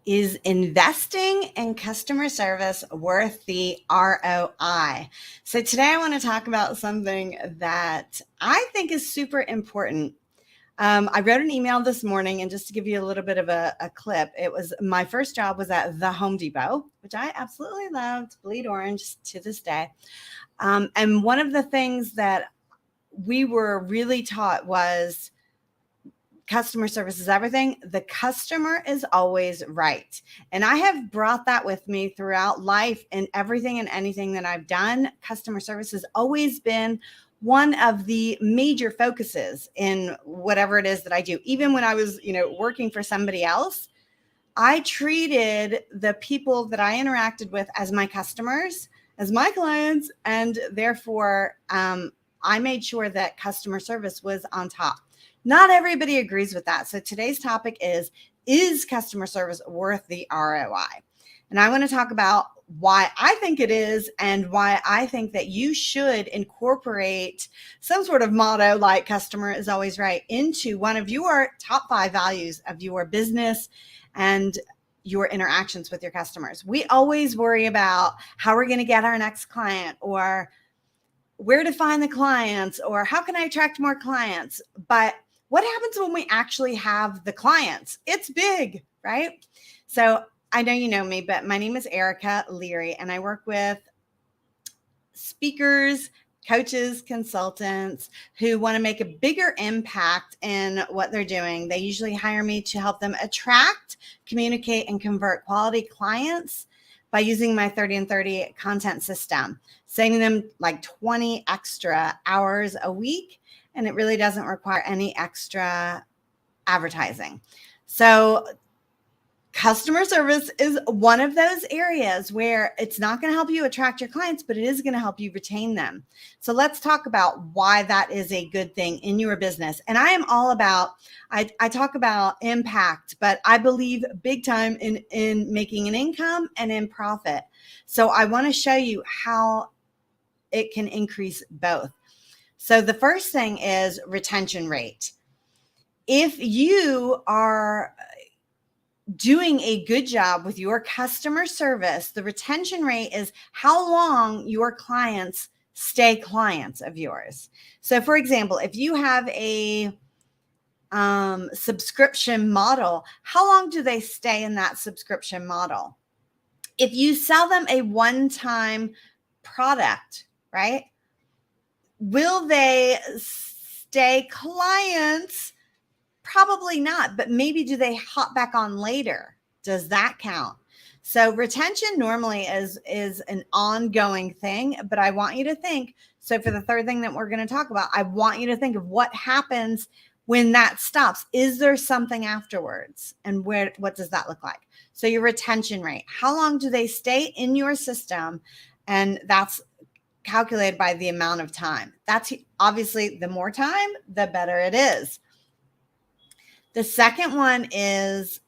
Is investing in customer service worth the ROI? So today I want to talk about something that I think is super important. I wrote an email this morning, and just to give you a little bit of a clip, it was my first job was at the Home Depot, which I absolutely loved, bleed orange to this day. And one of the things that we were really taught was customer service is everything. The customer is always right. And I have brought that with me throughout life and everything and anything that I've done. Customer service has always been one of the major focuses in whatever it is that I do. Even when I was, working for somebody else, I treated the people that I interacted with as my customers, as my clients, and therefore I made sure that customer service was on top. Not everybody agrees with that. So today's topic is customer service worth the ROI? And I want to talk about why I think it is and why I think that you should incorporate some sort of motto like customer is always right into one of your top 5 values of your business and your interactions with your customers. We always worry about how we're going to get our next client, or where to find the clients, or how can I attract more clients? But what happens when we actually have the clients? It's big, right? So I know you know me, but my name is Erica Leary, and I work with speakers, coaches, consultants who want to make a bigger impact in what they're doing. They usually hire me to help them attract, communicate, and convert quality clients by using my 30 and 30 content system, saving them like 20 extra hours a week. And it really doesn't require any extra advertising. So customer service is one of those areas where it's not going to help you attract your clients, but it is going to help you retain them. So let's talk about why that is a good thing in your business. And I am all about, I talk about impact, but I believe big time in making an income and in profit. So I want to show you how it can increase both. So the first thing is retention rate. If you are doing a good job with your customer service, the retention rate is how long your clients stay clients of yours. So for example, if you have a subscription model, how long do they stay in that subscription model? If you sell them a one-time product, right? Will they stay clients? Probably not, but maybe do they hop back on later? Does that count? So retention normally is an ongoing thing, but I want you to think, so for the third thing that we're going to talk about, I want you to think of what happens when that stops. Is there something afterwards? And what does that look like? So your retention rate, how long do they stay in your system? And that's calculated by the amount of time. That's obviously the more time, the better it is. The second one is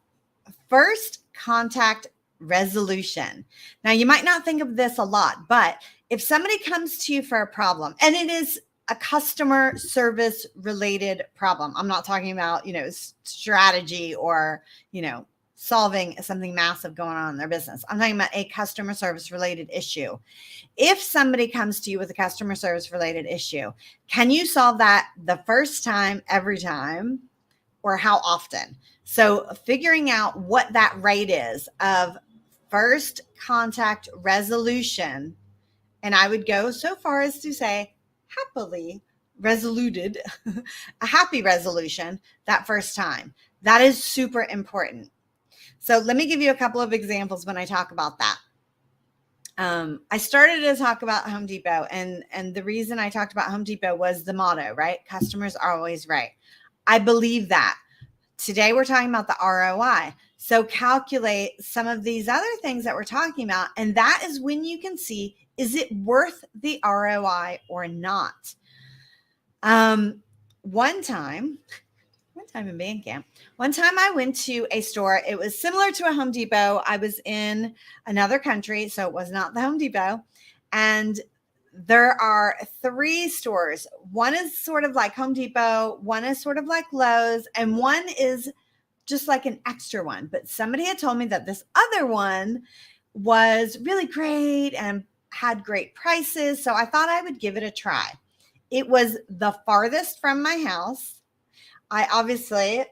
first contact resolution. Now, you might not think of this a lot, but if somebody comes to you for a problem, and it is a customer service related problem, I'm not talking about, strategy or, solving something massive going on in their business. I'm talking about a customer service related issue. If somebody comes to you with a customer service related issue, can you solve that the first time, every time, or how often? So figuring out what that rate is of first contact resolution, and I would go so far as to say happily resoluted, a happy resolution that first time. That is super important. So let me give you a couple of examples when I talk about that. I started to talk about Home Depot, and the reason I talked about Home Depot was the motto, right? Customers are always right. I believe that. Today we're talking about the ROI. So calculate some of these other things that we're talking about, and that is when you can see, is it worth the ROI or not? One time in band camp, one time I went to a store. It was similar to a Home Depot. I was in another country, so it was not the Home Depot. And there are 3 stores. One is sort of like Home Depot, one is sort of like Lowe's, and one is just like an extra one. But somebody had told me that this other one was really great and had great prices. So I thought I would give it a try. It was the farthest from my house. I obviously,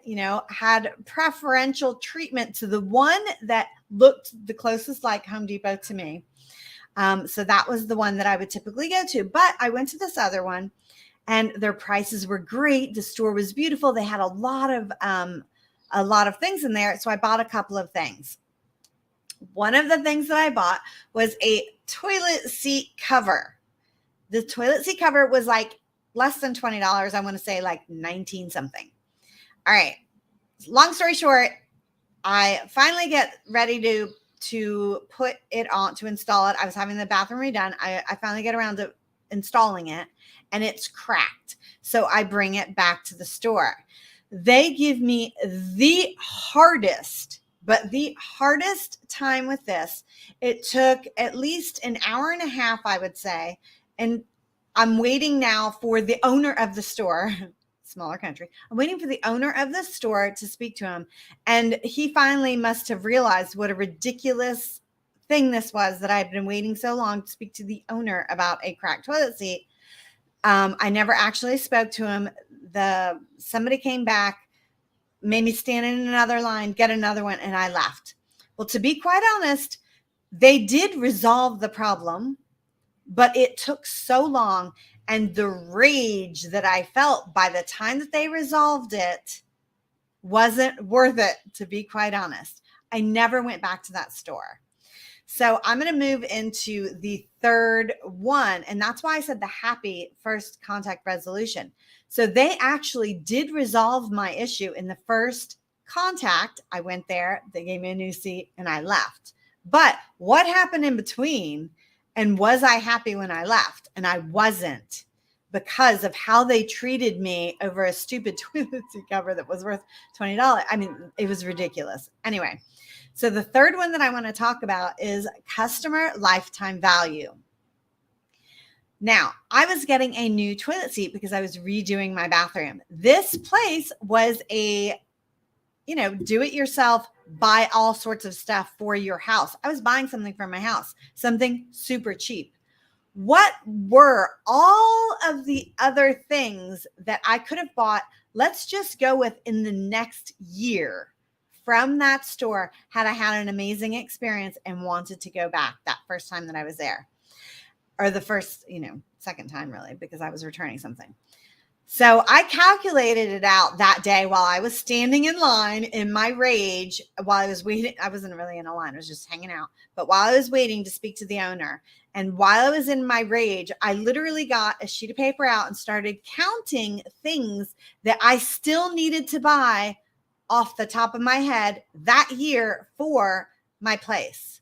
had preferential treatment to the one that looked the closest like Home Depot to me. So that was the one that I would typically go to. But I went to this other one and their prices were great. The store was beautiful. They had a lot of things in there. So I bought a couple of things. One of the things that I bought was a toilet seat cover. The toilet seat cover was like less than $20. I want to say like 19 something. All right. Long story short, I finally get ready to put it on, to install it. I was having the bathroom redone. I finally get around to installing it and it's cracked. So I bring it back to the store. They give me the hardest time with this. It took at least an hour and a half, I would say. And I'm waiting now for the owner of the store, smaller country. I'm waiting for the owner of the store to speak to him. And he finally must have realized what a ridiculous thing this was, that I'd been waiting so long to speak to the owner about a cracked toilet seat. I never actually spoke to him. Somebody came back, made me stand in another line, get another one, and I left. Well, to be quite honest, they did resolve the problem, but it took so long. And the rage that I felt by the time that they resolved it wasn't worth it, to be quite honest. I never went back to that store. So I'm going to move into the third one. And that's why I said the happy first contact resolution. So they actually did resolve my issue in the first contact. I went there, they gave me a new seat, and I left. But what happened in between? And was I happy when I left? And I wasn't, because of how they treated me over a stupid toilet seat cover that was worth $20. I mean, it was ridiculous. Anyway, so the third one that I want to talk about is customer lifetime value. Now, I was getting a new toilet seat because I was redoing my bathroom. This place was a, do it yourself, buy all sorts of stuff for your house. I was buying something for my house, something super cheap. What were all of the other things that I could have bought? Let's just go with in the next year from that store, had I had an amazing experience and wanted to go back that first time that I was there, or the first, second time really, because I was returning something. So I calculated it out that day while I was standing in line in my rage, while I was waiting. I wasn't really in a line, I was just hanging out. But while I was waiting to speak to the owner, and while I was in my rage, I literally got a sheet of paper out and started counting things that I still needed to buy off the top of my head that year for my place.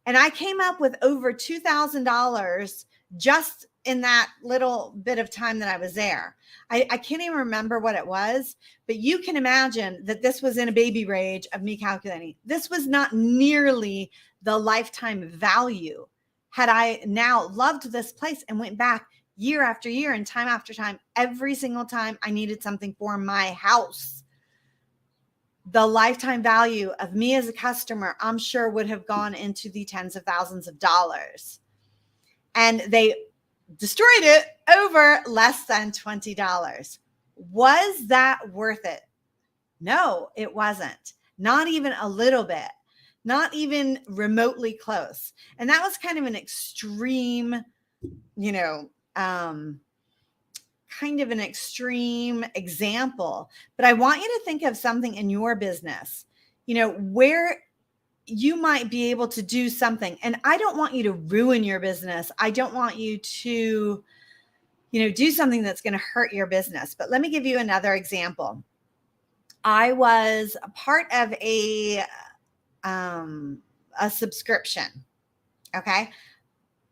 And I came up with over $2,000 just in that little bit of time that I was there. I can't even remember what it was, but you can imagine that this was in a baby rage of me calculating. This was not nearly the lifetime value. Had I now loved this place and went back year after year and time after time, every single time I needed something for my house, the lifetime value of me as a customer, I'm sure, would have gone into the tens of thousands of dollars. And they destroyed it over less than $20. Was that worth it? No, it wasn't. Not even a little bit. Not even remotely close. And that was kind of an extreme, kind of an extreme example. But I want you to think of something in your business, where you might be able to do something. And I don't want you to ruin your business. I don't want you to, do something that's going to hurt your business. But let me give you another example. I was a part of a subscription. Okay.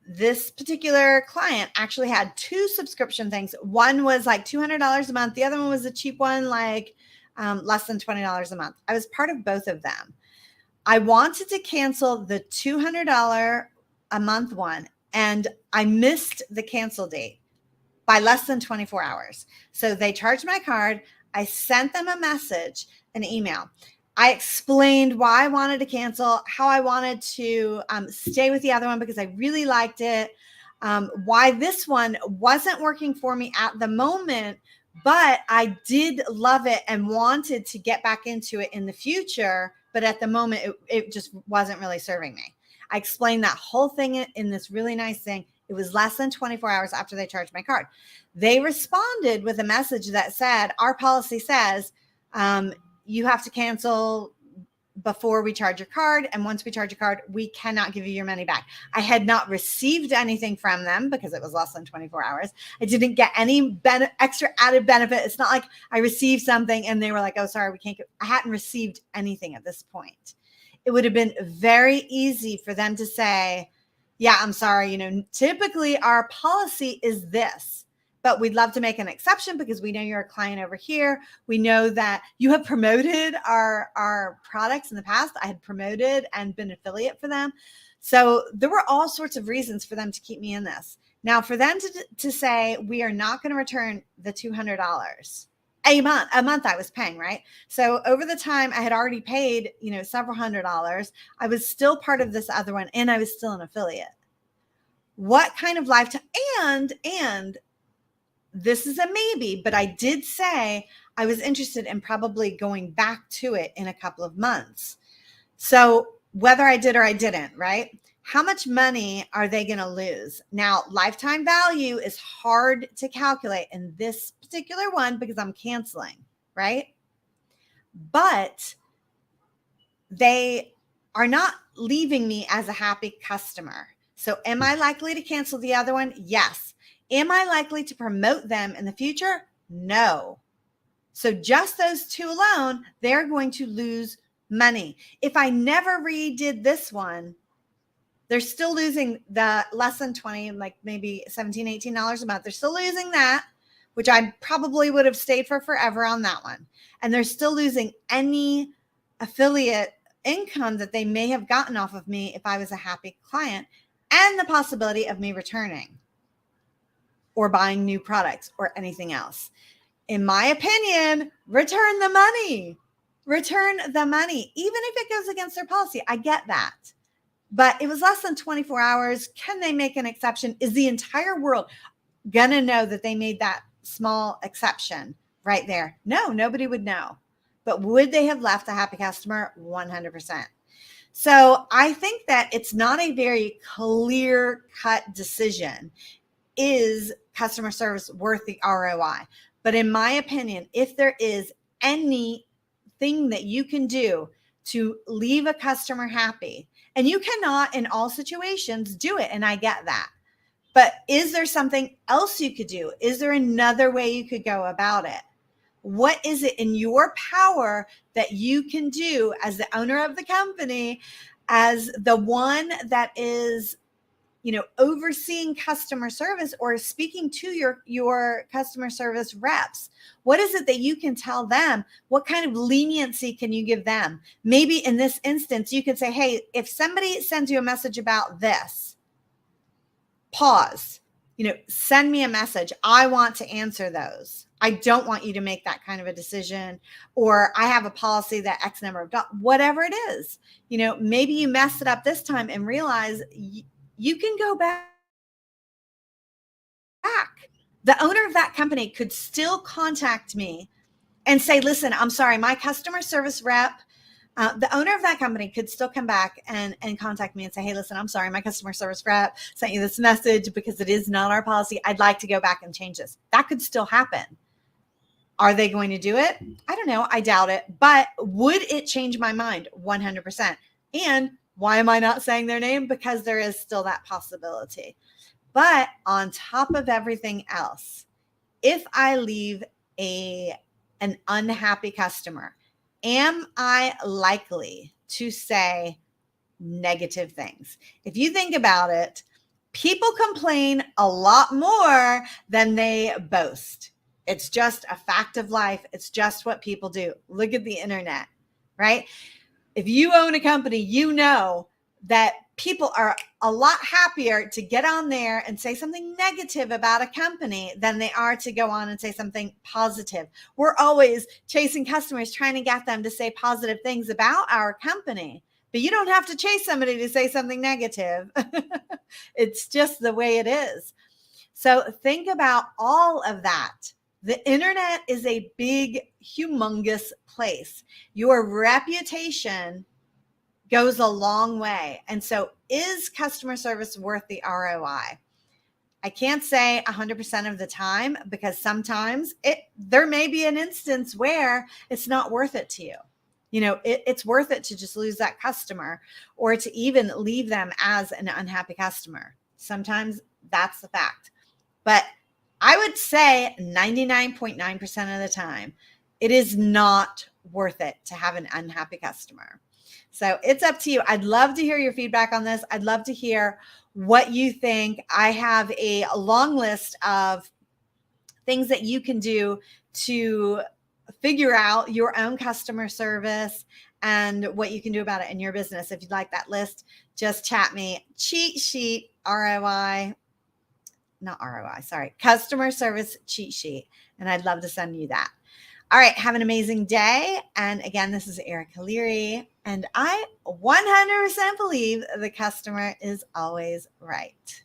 This particular client actually had two subscription things. One was like $200 a month. The other one was a cheap one, like less than $20 a month. I was part of both of them. I wanted to cancel the $200 a month one, and I missed the cancel date by less than 24 hours. So they charged my card. I sent them a message, an email. I explained why I wanted to cancel, how I wanted to stay with the other one because I really liked it, why this one wasn't working for me at the moment, but I did love it and wanted to get back into it in the future. But at the moment, it just wasn't really serving me. I explained that whole thing in this really nice thing. It was less than 24 hours after they charged my card. They responded with a message that said, our policy says, you have to cancel before we charge your card. And once we charge your card, we cannot give you your money back. I had not received anything from them because it was less than 24 hours. I didn't get any extra added benefit. It's not like I received something and they were like, oh, sorry, we can't I hadn't received anything at this point. It would have been very easy for them to say, yeah, I'm sorry. Typically our policy is this, but we'd love to make an exception because we know you're a client over here. We know that you have promoted our products in the past. I had promoted and been affiliate for them. So there were all sorts of reasons for them to keep me in this. Now, for them to say, we are not going to return the $200 a month I was paying, right? So over the time I had already paid, several $100s, I was still part of this other one and I was still an affiliate. What kind of lifetime? And this is a maybe, but I did say I was interested in probably going back to it in a couple of months. So whether I did or I didn't, right? How much money are they going to lose? Now, lifetime value is hard to calculate in this particular one because I'm canceling, right? But they are not leaving me as a happy customer. So am I likely to cancel the other one? Yes. Am I likely to promote them in the future? No. So just those two alone, they're going to lose money. If I never redid this one, they're still losing the less than 20, like maybe $17, $18 a month. They're still losing that, which I probably would have stayed for forever on that one. And they're still losing any affiliate income that they may have gotten off of me if I was a happy client, and the possibility of me returning or buying new products or anything else. In my opinion, return the money. Return the money, even if it goes against their policy. I get that. But it was less than 24 hours. Can they make an exception? Is the entire world going to know that they made that small exception right there? No, nobody would know. But would they have left a happy customer? 100%. So I think that it's not a very clear-cut decision. Is customer service worth the ROI? But in my opinion, if there is anything that you can do to leave a customer happy, and you cannot in all situations do it, and I get that, but is there something else you could do? Is there another way you could go about it? What is it in your power that you can do as the owner of the company, as the one that is overseeing customer service or speaking to your customer service reps? What is it that you can tell them? What kind of leniency can you give them? Maybe in this instance, you could say, hey, if somebody sends you a message about this, pause, send me a message. I want to answer those. I don't want you to make that kind of a decision, or I have a policy that X number of dollars, whatever it is. Maybe you messed it up this time and realize you can go back. The owner of that company could still contact me and say, listen, I'm sorry, my customer service rep, the owner of that company could still come back and contact me and say, hey, listen, I'm sorry, my customer service rep sent you this message because it is not our policy. I'd like to go back and change this. That could still happen. Are they going to do it? I don't know. I doubt it. But would it change my mind? 100%. And why am I not saying their name? Because there is still that possibility. But on top of everything else, if I leave an unhappy customer, am I likely to say negative things? If you think about it, people complain a lot more than they boast. It's just a fact of life. It's just what people do. Look at the internet, right? If you own a company, that people are a lot happier to get on there and say something negative about a company than they are to go on and say something positive. We're always chasing customers, trying to get them to say positive things about our company. But you don't have to chase somebody to say something negative. It's just the way it is. So think about all of that. The internet is a big, humongous place. Your reputation goes a long way. And so is customer service worth the ROI? I can't say 100% of the time, because sometimes there may be an instance where it's not worth it to you. It's worth it to just lose that customer, or to even leave them as an unhappy customer. Sometimes that's the fact. But I would say 99.9% of the time, it is not worth it to have an unhappy customer. So it's up to you. I'd love to hear your feedback on this. I'd love to hear what you think. I have a long list of things that you can do to figure out your own customer service and what you can do about it in your business. If you'd like that list, just chat me. Cheat sheet, customer service cheat sheet. And I'd love to send you that. All right. Have an amazing day. And again, this is Erica Leary, and I 100% believe the customer is always right.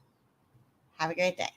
Have a great day.